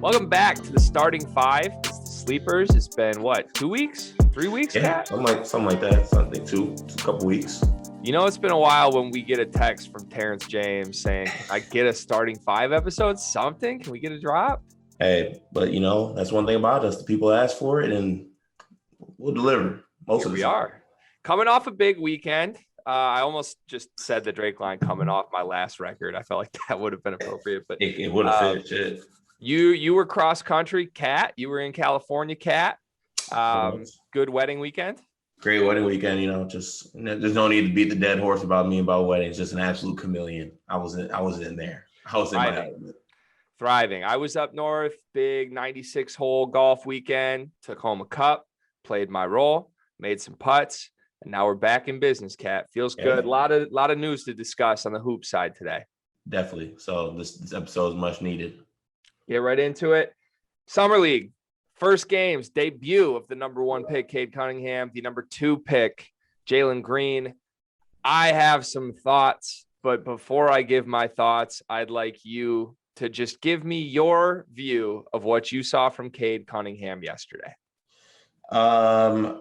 Welcome back to the starting five. It's the sleepers. It's been what, 2 weeks? 3 weeks, Yeah, Kat? something like that. Something two, a couple weeks. You know, it's been a while when we get a text from Terrence James saying, "Can I get a starting five episode? Something? Can we get a drop?" Hey, but that's one thing about us. The people ask for it, and we'll deliver most Here of the we time. are. Coming off a big weekend. I almost just said the Drake line coming off my last record. I felt like that would have been appropriate, but It would have fit. Shit. You were cross country, Kat. You were in California, Kat. Good wedding weekend. Great wedding weekend. Just there's no need to beat the dead horse about me about weddings. Just an absolute chameleon. I was in there. I was in my element. Thriving. I was up north, big 96 hole golf weekend, took home a cup, played my role, made some putts, and now we're back in business, Kat. Feels good. A lot of news to discuss on the hoop side today. Definitely. So this episode is much needed. Get right into it. Summer League. First games, debut of the number one pick, Cade Cunningham, the number two pick, Jalen Green. I have some thoughts, but before I give my thoughts, I'd like you to just give me your view of what you saw from Cade Cunningham yesterday. I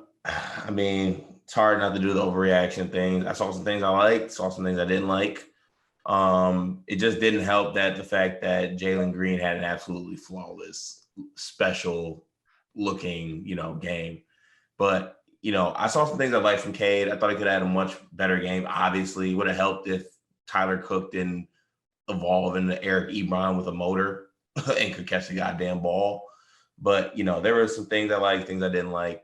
mean, it's hard not to do the overreaction thing. I saw some things I liked, saw some things I didn't like. It just didn't help that the fact that Jalen Green had an absolutely flawless, special looking, game. But, I saw some things I liked from Cade. I thought he could have had a much better game. Obviously, would have helped if Tyler Cook didn't evolve into Eric Ebron with a motor and could catch the goddamn ball. But, there were some things I liked, things I didn't like.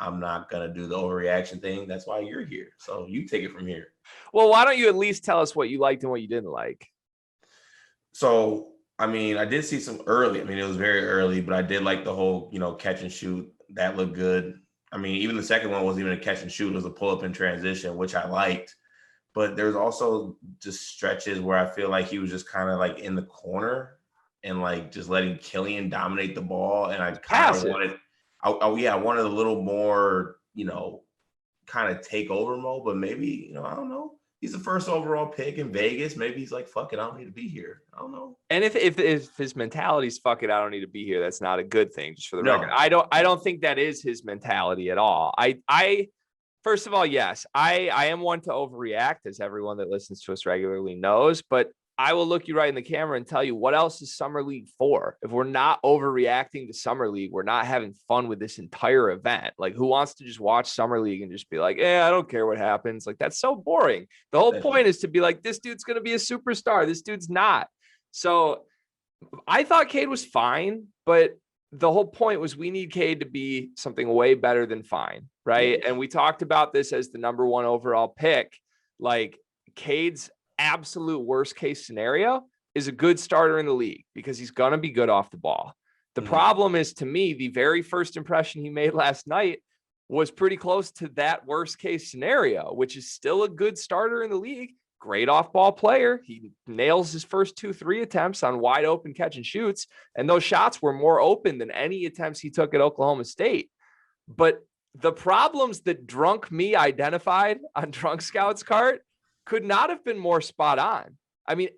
I'm not going to do the overreaction thing. That's why you're here. So you take it from here. Well, why don't you at least tell us what you liked and what you didn't like? So, I did see some early. It was very early, but I did like the whole, catch and shoot. That looked good. Even the second one wasn't even a catch and shoot. It was a pull up in transition, which I liked. But there's also just stretches where I feel like he was just kind of like in the corner and like just letting Killian dominate the ball. And I kind of wanted a little more, kind of take over mode, but maybe, I don't know. He's the first overall pick in Vegas. Maybe he's like, fuck it, I don't need to be here. I don't know. And if his mentality is fuck it, I don't need to be here, that's not a good thing, just for the record. I don't think that is his mentality at all. I first of all, yes, I am one to overreact, as everyone that listens to us regularly knows, but I will look you right in the camera and tell you, what else is Summer League for? If we're not overreacting to Summer League, we're not having fun with this entire event. Like, who wants to just watch Summer League and just be like, I don't care what happens. Like, that's so boring. The whole point is to be like, this dude's going to be a superstar. This dude's not. So I thought Cade was fine, but the whole point was we need Cade to be something way better than fine, right? And we talked about this as the number one overall pick. Like, Cade's absolute worst case scenario is a good starter in the league because he's going to be good off the ball. The problem is, to me, the very first impression he made last night was pretty close to that worst case scenario, which is still a good starter in the league. Great off ball player. He nails his first 2-3 attempts on wide open catch and shoots. And those shots were more open than any attempts he took at Oklahoma State. But the problems that Drunk Me identified on Drunk Scout's cart could not have been more spot on.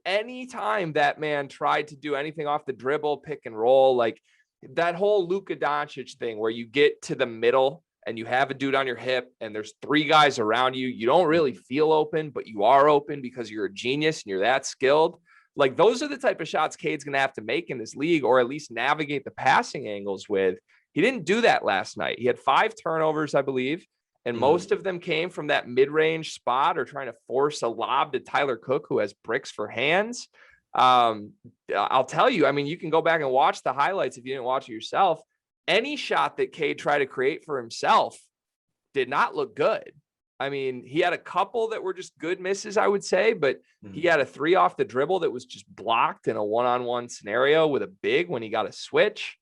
Anytime that man tried to do anything off the dribble, pick and roll, like that whole Luka Doncic thing where you get to the middle and you have a dude on your hip and there's three guys around you, you don't really feel open, but you are open because you're a genius and you're that skilled. Like, those are the type of shots Cade's going to have to make in this league, or at least navigate the passing angles with. He didn't do that last night. He had 5 turnovers, I believe. And most of them came from that mid-range spot or trying to force a lob to Tyler Cook, who has bricks for hands. I'll tell you, you can go back and watch the highlights if you didn't watch it yourself. Any shot that Cade tried to create for himself did not look good. He had a couple that were just good misses, I would say, but he had a 3 off the dribble that was just blocked in a one-on-one scenario with a big when he got a switch.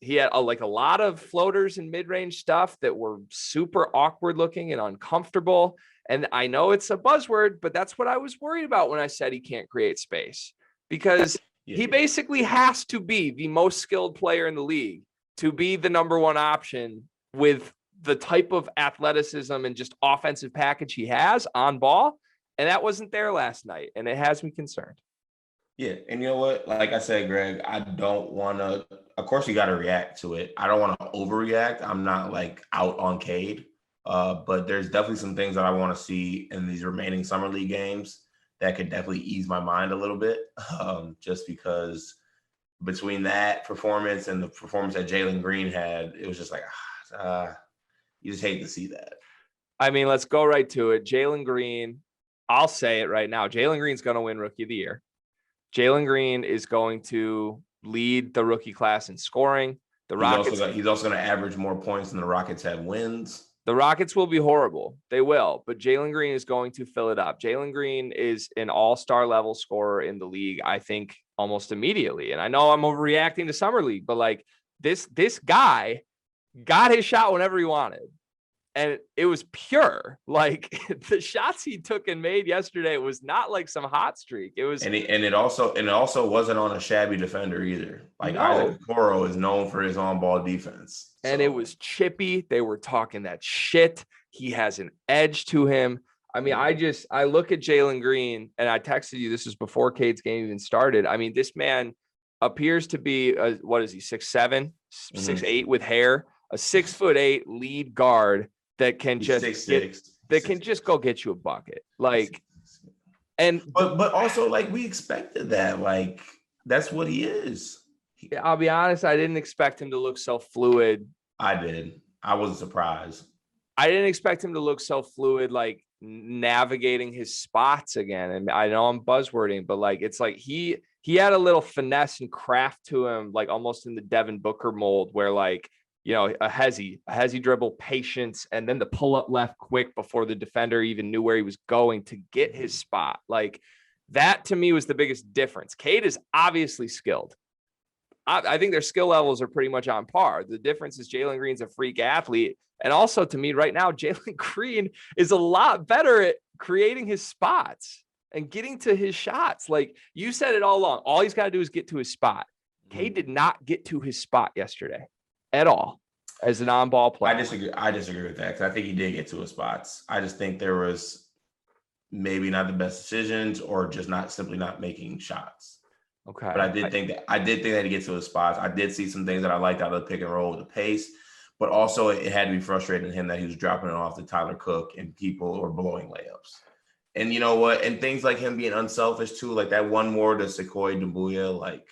He had a lot of floaters and mid-range stuff that were super awkward looking and uncomfortable. And I know it's a buzzword, but that's what I was worried about when I said he can't create space, because he basically has to be the most skilled player in the league to be the number one option with the type of athleticism and just offensive package he has on ball. And that wasn't there last night. And it has me concerned. Yeah, and you know what? Like I said, Greg, I don't want to. Of course, you got to react to it. I don't want to overreact. I'm not like out on Cade, but there's definitely some things that I want to see in these remaining summer league games that could definitely ease my mind a little bit. Just because between that performance and the performance that Jalen Green had, it was just like you just hate to see that. I mean, let's go right to it. Jalen Green, I'll say it right now. Jalen Green's going to win Rookie of the Year. Jalen Green is going to lead the rookie class in scoring. He's also going to average more points than the Rockets have wins. The Rockets will be horrible. They will, but Jalen Green is going to fill it up. Jalen Green is an all-star level scorer in the league, I think, almost immediately. And I know I'm overreacting to Summer League, but like this guy got his shot whenever he wanted. And it was pure. Like the shots he took and made yesterday was not like some hot streak. It was, and it also wasn't on a shabby defender either. Like no. Isaac Okoro is known for his on-ball defense, and it was chippy. They were talking that shit. He has an edge to him. I mean, I look at Jalen Green, and I texted you. This was before Cade's game even started. I mean, this man appears to be what is he? 6'7", 6'8" with hair, a 6'8" lead guard. That can just just go get you a bucket. Like, and but also like we expected that. Like that's what he is. I'll be honest, I didn't expect him to look so fluid. I did. I wasn't surprised. I didn't expect him to look so fluid, like navigating his spots again. And I know I'm buzzwording, but like it's like he had a little finesse and craft to him, like almost in the Devin Booker mold, where like, you know, a hezzy dribble, patience, and then the pull up left quick before the defender even knew where he was going to get his spot. Like that to me was the biggest difference. Cade is obviously skilled. I think their skill levels are pretty much on par. The difference is Jalen Green's a freak athlete. And also to me right now, Jalen Green is a lot better at creating his spots and getting to his shots. Like you said it all along. All he's got to do is get to his spot. Cade did not get to his spot yesterday at all as an on-ball player. I disagree with that because I think he did get to his spots. I just think there was maybe not the best decisions or just simply not making shots. Okay. But I did think that he gets to his spots. I did see some things that I liked out of the pick and roll with the pace, but also it had to be frustrating to him that he was dropping it off to Tyler Cook and people were blowing layups. And you know what? And things like him being unselfish too, like that one more to Sequoia Dumbuya, like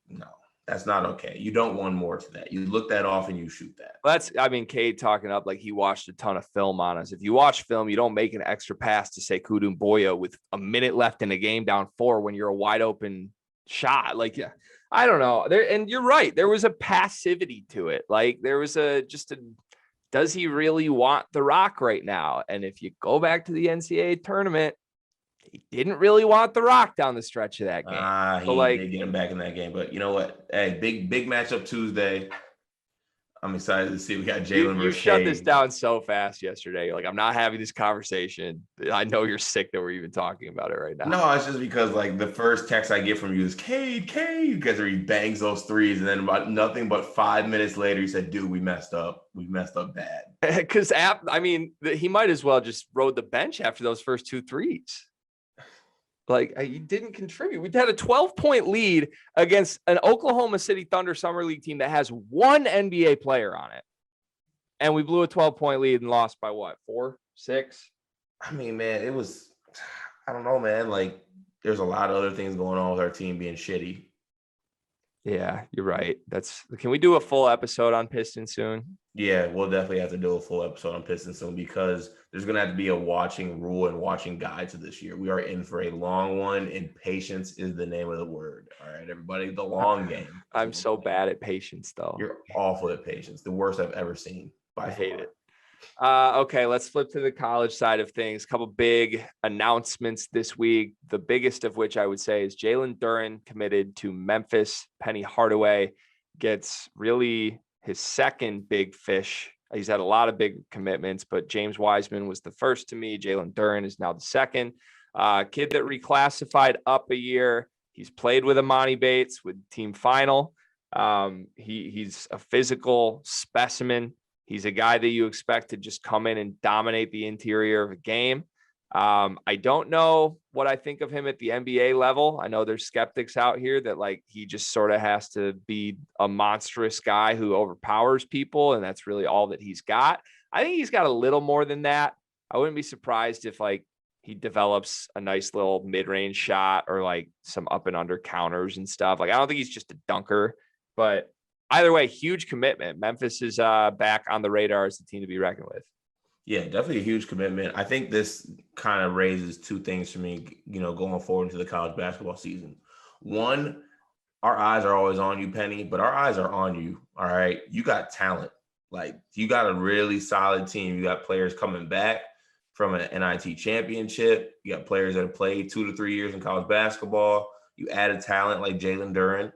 no. That's not okay. You don't want more to that. You look that off and you shoot that. Cade talking up like he watched a ton of film on us. If you watch film, you don't make an extra pass to say Sekou Doumbouya with a minute left in the game down 4 when you're a wide open shot. Like, yeah, I don't know. And you're right. There was a passivity to it. Like there was does he really want the rock right now? And if you go back to the NCAA tournament, he didn't really want the rock down the stretch of that game. He did get him back in that game. But you know what? Hey, big matchup Tuesday. I'm excited to see we got Jalen. You shut this down so fast yesterday. You're like, I'm not having this conversation. I know you're sick that we're even talking about it right now. No, it's just because like the first text I get from you is Cade, because he bangs those threes, and then about nothing but 5 minutes later, he said, "Dude, we messed up. We messed up bad." Because he might as well just rode the bench after those first 2 threes. Like he didn't contribute. We had a 12-point lead against an Oklahoma City Thunder Summer League team that has one NBA player on it. And we blew a 12-point lead and lost by what? 4, 6? I mean, man, it was, I don't know, man. Like there's a lot of other things going on with our team being shitty. Yeah, you're right. Can we do a full episode on Pistons soon? Yeah, we'll definitely have to do a full episode on Pistons soon because there's going to have to be a watching rule and watching guide to this year. We are in for a long one, and patience is the name of the word. All right, everybody, the long game. I'm so bad at patience, though. You're awful at patience. The worst I've ever seen. I hate it. Okay, let's flip to the college side of things. A couple big announcements this week. The biggest of which I would say is Jalen Duren committed to Memphis. Penny Hardaway gets really his second big fish. He's had a lot of big commitments, but James Wiseman was the first to me. Jalen Duren is now the second. Kid that reclassified up a year. He's played with Amani Bates with team final. He's a physical specimen. He's a guy that you expect to just come in and dominate the interior of a game. I don't know what I think of him at the NBA level. I know there's skeptics out here that like he just sort of has to be a monstrous guy who overpowers people, and that's really all that he's got. I think he's got a little more than that. I wouldn't be surprised if like he develops a nice little mid-range shot or like some up and under counters and stuff. Like I don't think he's just a dunker, but either way, huge commitment. Memphis is back on the radar as the team to be reckoned with. Yeah, definitely a huge commitment. I think this kind of raises two things for me, going forward into the college basketball season. One, our eyes are always on you, Penny, but our eyes are on you. All right. You got talent. Like you got a really solid team. You got players coming back from an NIT championship. You got players that have played 2 to 3 years in college basketball. You added talent like Jalen Duren.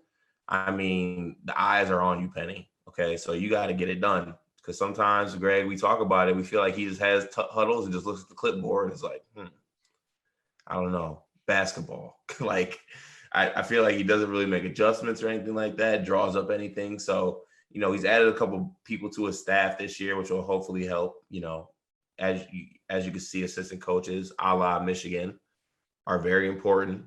I mean, the eyes are on you, Penny. Okay. So you got to get it done. Because sometimes, Greg, we talk about it. We feel like he just has huddles and just looks at the clipboard and is like, I don't know, basketball. Like, I feel like he doesn't really make adjustments or anything like that, draws up anything. So, he's added a couple people to his staff this year, which will hopefully help, as you can see, assistant coaches a la Michigan are very important.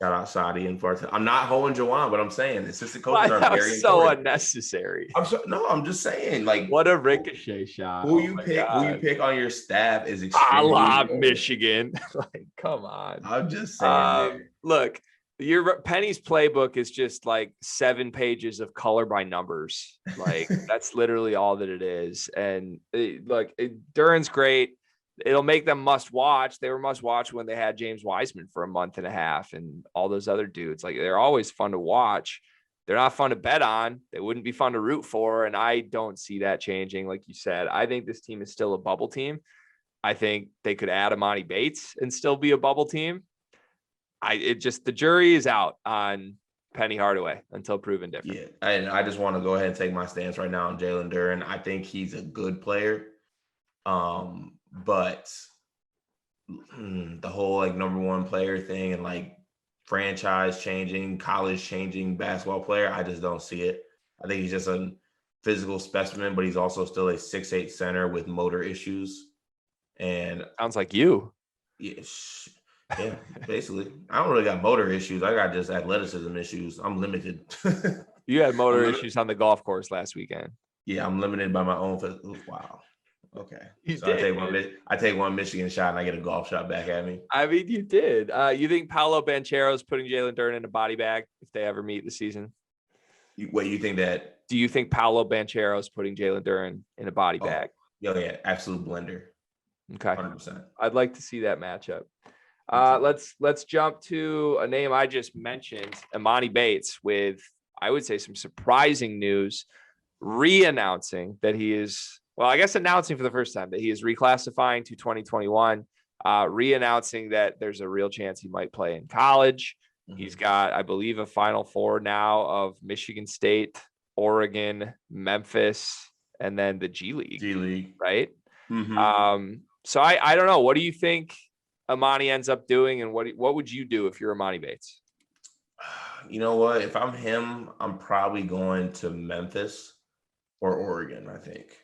Shout out Sadi and Farton. I'm not holding Jawan, but I'm saying assistant coaches are very important. So unnecessary. I'm just saying, like, what a ricochet shot. Who you pick on your staff is extremely a la Michigan. Like, come on. I'm just saying. Look, your Penny's playbook is just like 7 pages of color by numbers. Like that's literally all that it is. And Duren's great. It'll make them must watch. They were must watch when they had James Wiseman for a month and a half and all those other dudes. Like they're always fun to watch. They're not fun to bet on. They wouldn't be fun to root for. And I don't see that changing. Like you said, I think this team is still a bubble team. I think they could add Amani Bates and still be a bubble team. The jury is out on Penny Hardaway until proven different. Yeah. And I just want to go ahead and take my stance right now on Jalen Duren. I think he's a good player. But the whole like number one player thing and like franchise changing, college changing basketball player, I just don't see it. I think he's just a physical specimen, but he's also still a 6'8" center with motor issues. And sounds like you. Yeah, basically. I don't really got motor issues. I got just athleticism issues. I'm limited. You had motor issues on the golf course last weekend. Yeah, I'm limited by my own. Wow. Okay. So I take one Michigan shot and I get a golf shot back at me. I mean, you did. You think Paolo Banchero's putting Jalen Duren in a body bag if they ever meet this season? You think that? Do you think Paolo Banchero's putting Jalen Duren in a body bag? Yeah, absolute blender. Okay. 100%. I'd like to see that matchup. Let's jump to a name I just mentioned, Amani Bates, with, I would say, some surprising news, re-announcing that he is, well, I guess announcing for the first time that he is reclassifying to 2021, re-announcing that there's a real chance he might play in college. Mm-hmm. He's got, I believe, a Final Four now of Michigan State, Oregon, Memphis, and then the G League. Right? Mm-hmm. So I don't know. What do you think Amani ends up doing, and what would you do if you're Amani Bates? You know what? If I'm him, I'm probably going to Memphis or Oregon, I think.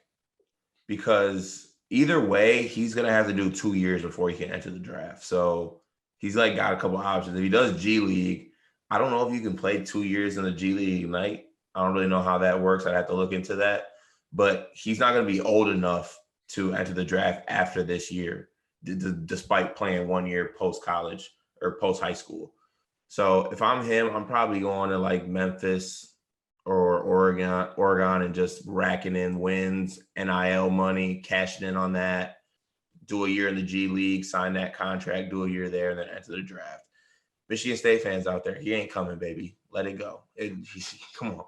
Because either way, he's going to have to do 2 years before he can enter the draft. So he's like got a couple options. If he does G League, I don't know if you can play 2 years in the G League Ignite. I don't really know how that works. I'd have to look into that. But he's not going to be old enough to enter the draft after this year, despite playing 1 year post-college or post-high school. So if I'm him, I'm probably going to like Memphis or Oregon and just racking in wins, NIL money, cashing in on that, do a year in the G League, sign that contract, do a year there, and then enter the draft. Michigan State fans out there, he ain't coming, baby. Let it go. Come on.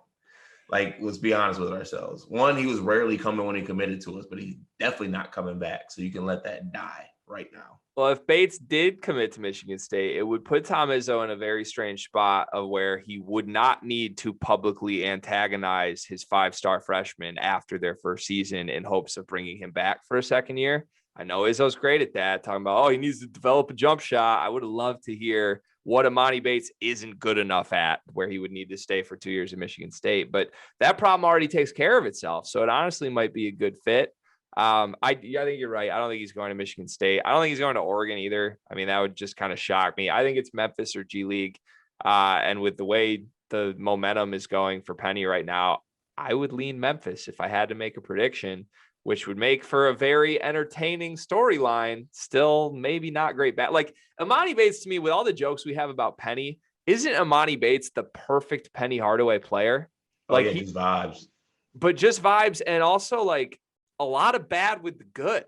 Like, let's be honest with ourselves. One, he was rarely coming when he committed to us, but he's definitely not coming back. So you can let that die right now. Well, if Bates did commit to Michigan State, it would put Tom Izzo in a very strange spot of where he would not need to publicly antagonize his 5-star freshman after their first season in hopes of bringing him back for a second year. I know Izzo's great at that, talking about, he needs to develop a jump shot. I would have loved to hear what Amani Bates isn't good enough at, where he would need to stay for 2 years in Michigan State. But that problem already takes care of itself. So it honestly might be a good fit. I think you're right. I don't think he's going to Michigan State. I don't think he's going to Oregon either. I mean, that would just kind of shock me. I think it's Memphis or G League. And with the way the momentum is going for Penny right now, I would lean Memphis if I had to make a prediction, which would make for a very entertaining storyline. Still, maybe not great. Like Amani Bates, to me, with all the jokes we have about Penny, isn't Amani Bates the perfect Penny Hardaway player? Like just vibes. But just vibes, and also like a lot of bad with the good.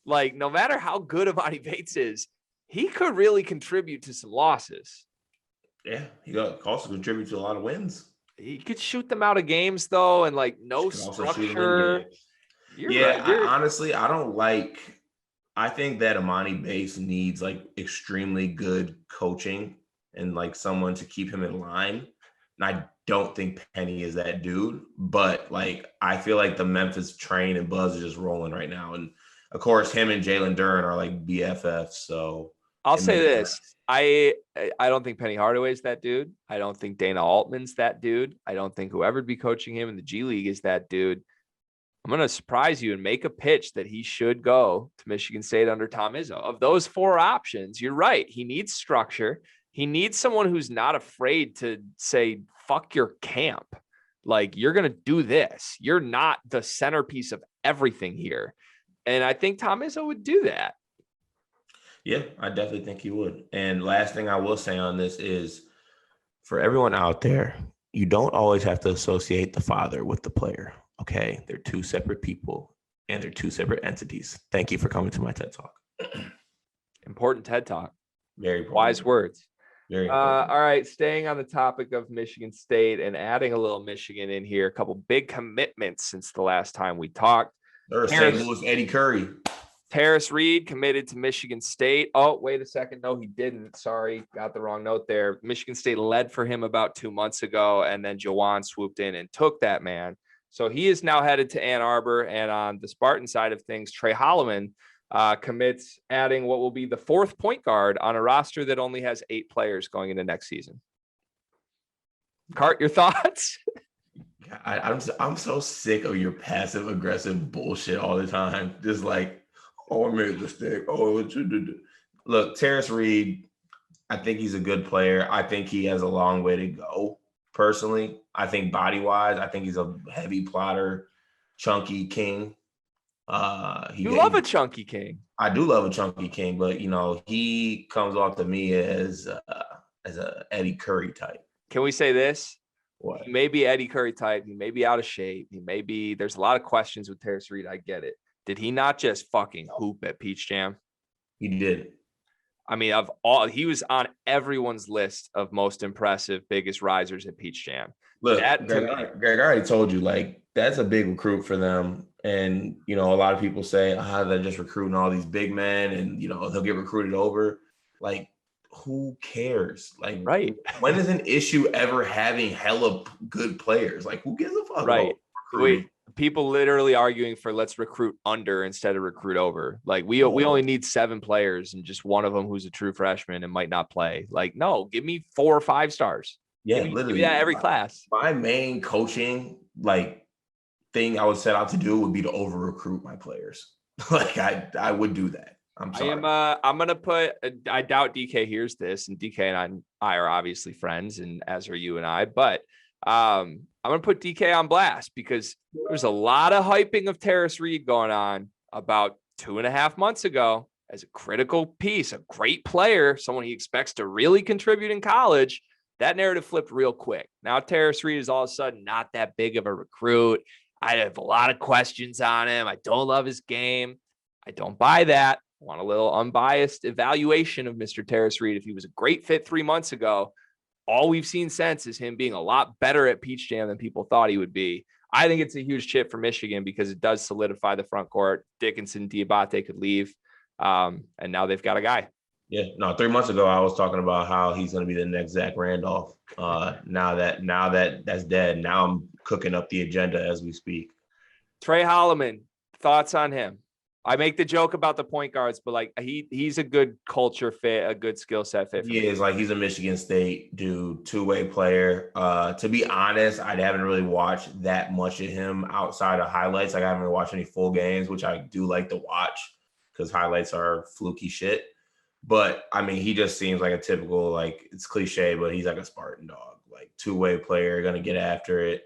Like no matter how good Amani Bates is, he could really contribute to some losses. Yeah, he could also contribute to a lot of wins. He could shoot them out of games though, and like no structure. You're right. Honestly, I think that Amani Bates needs like extremely good coaching and like someone to keep him in line. And I don't think Penny is that dude, but like I feel like the Memphis train and buzz is just rolling right now. And of course, him and Jalen Duren are like BFFs. So I'll say this. I don't think Penny Hardaway is that dude. I don't think Dana Altman's that dude. I don't think whoever'd be coaching him in the G League is that dude. I'm going to surprise you and make a pitch that he should go to Michigan State under Tom Izzo. Of those four options, you're right. He needs structure. He needs someone who's not afraid to say, fuck your camp. Like, you're going to do this. You're not the centerpiece of everything here. And I think Tom Izzo would do that. Yeah, I definitely think he would. And last thing I will say on this is, for everyone out there, you don't always have to associate the father with the player. Okay, they're two separate people and they're two separate entities. Thank you for coming to my TED Talk. Important TED Talk. Very important. Wise words. Very important. All right, staying on the topic of Michigan State and adding a little Michigan in here, a couple big commitments since the last time we talked. There's St. Louis Eddie Curry. Tarris Reed committed to Michigan State. Oh, wait a second. No, he didn't. Sorry, got the wrong note there. Michigan State led for him about 2 months ago, and then Jawan swooped in and took that man. So he is now headed to Ann Arbor. And on the Spartan side of things, Trey Hollowman commits, adding what will be the fourth point guard on a roster that only has 8 players going into next season. Cart, your thoughts? I'm so sick of your passive aggressive bullshit all the time. Just like, oh, I made a mistake. Oh, look, Tarris Reed, I think he's a good player. I think he has a long way to go. Personally, I think body-wise, I think he's a heavy plotter, chunky king. You love a chunky king. I do love a chunky king, but you know he comes off to me as a Eddie Curry type. Can we say this? What? He may be Eddie Curry type. He may be out of shape. He may be. There's a lot of questions with Tarris Reed. I get it. Did he not just fucking hoop at Peach Jam? He did. I mean, he was on everyone's list of most impressive, biggest risers at Peach Jam. Look, Greg, I already told you, like, that's a big recruit for them. And, you know, a lot of people say, they're just recruiting all these big men and, you know, they'll get recruited over. Like, who cares? Like, right. When is an issue ever having hella good players? Like, who gives a fuck right. about recruiting? People literally arguing for let's recruit under instead of recruit over. Like we only need 7 players and just one of them who's a true freshman and might not play. Like, no, give me 4 or 5 stars. Yeah, give literally. Me that every class. My main coaching thing I would set out to do would be to over recruit my players. Like I would do that. I'm sorry. I'm gonna put. I doubt DK hears this, and DK and I are obviously friends, and as are you and I. But I'm gonna put DK on blast because there's a lot of hyping of Tarris Reed going on about 2.5 months ago as a critical piece, a great player, someone he expects to really contribute in college. That narrative flipped real quick. Now Tarris Reed is all of a sudden not that big of a recruit. I have a lot of questions on him. I don't love his game. I don't buy that. I want a little unbiased evaluation of Mr. Tarris Reed. If he was a great fit 3 months ago, all we've seen since is him being a lot better at Peach Jam than people thought he would be. I think it's a huge chip for Michigan because it does solidify the front court. Dickinson, Diabate could leave, and now they've got a guy. Yeah, no, 3 months ago, I was talking about how he's going to be the next Zach Randolph. Now that that's dead, now I'm cooking up the agenda as we speak. Trey Hollowman, thoughts on him? I make the joke about the point guards, but like he's a good culture fit, a good skill set fit. He is, like, he's a Michigan State dude, two-way player. To be honest, I haven't really watched that much of him outside of highlights. Like, I haven't really watched any full games, which I do like to watch because highlights are fluky shit. But I mean, he just seems like a typical, like, it's cliche, but he's like a Spartan dog, like two-way player, gonna get after it.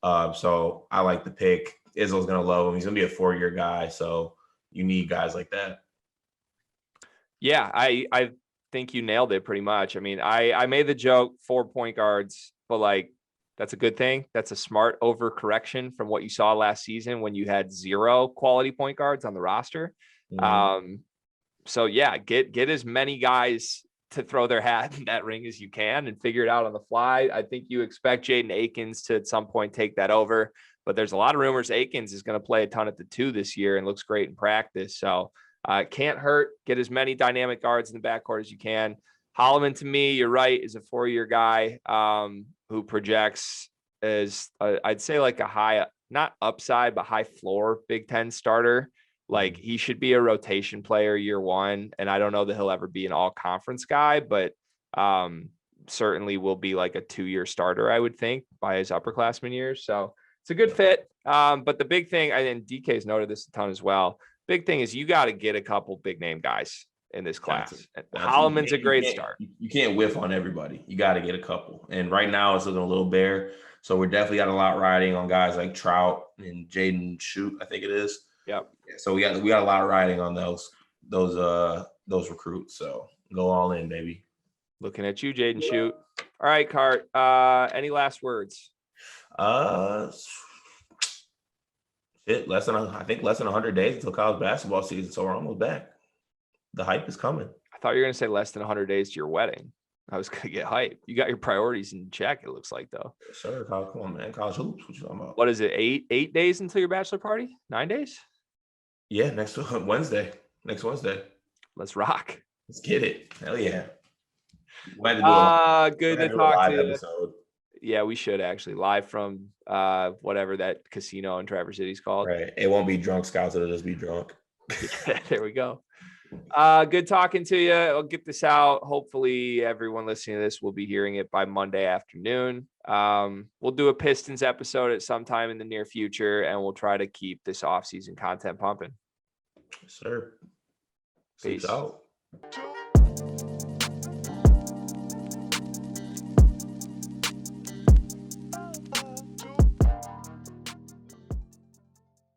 So I like the pick. Izzo's gonna love him. He's gonna be a 4-year guy, so you need guys like that. Yeah, I think you nailed it pretty much. I mean, I made the joke 4 point guards, but like that's a good thing. That's a smart overcorrection from what you saw last season when you had 0 quality point guards on the roster. Mm-hmm. So yeah, get as many guys to throw their hat in that ring as you can and figure it out on the fly. I think you expect Jaden Akins to at some point take that over, but there's a lot of rumors Akins is going to play a ton at the 2 this year and looks great in practice. So can't hurt. Get as many dynamic guards in the backcourt as you can. Holloman, to me, you're right, is a 4-year guy who projects as I'd say like a high, not upside, but high floor Big Ten starter. Like he should be a rotation player year 1. And I don't know that he'll ever be an all conference guy, but certainly will be like a 2-year starter, I would think, by his upperclassman years. So it's a good fit. But the big thing, and DK's noted this a ton as well, big thing is you got to get a couple big name guys in this class. Holloman's a great start. You can't whiff on everybody. You got to get a couple. And right now it's looking a little bare. So we're definitely got a lot riding on guys like Trout and Jaden Shoot, I think it is. Yep. So we got a lot of riding on those recruits. So go all in, baby. Looking at you, Jaden Shoot. All right, Cart. Any last words? Less than 100 days until college basketball season, so we're almost back. The hype is coming. I thought you were going to say less than 100 days to your wedding. I was going to get hype. You got your priorities in check, it looks like, though. Sure, come on, man. College hoops, what you talking about? What is it, 8 days until your bachelor party? 9 days? Yeah, next Wednesday. Let's rock. Let's get it. Hell yeah. Good to talk to you. Episode. Yeah, we should actually live from whatever that casino in Traverse City is called. Right. It won't be drunk scouts, it'll just be drunk. There we go. Good talking to you. I'll get this out. Hopefully everyone listening to this will be hearing it by Monday afternoon. We'll do a Pistons episode at some time in the near future, and we'll try to keep this off-season content pumping. Yes, sir. Peace out.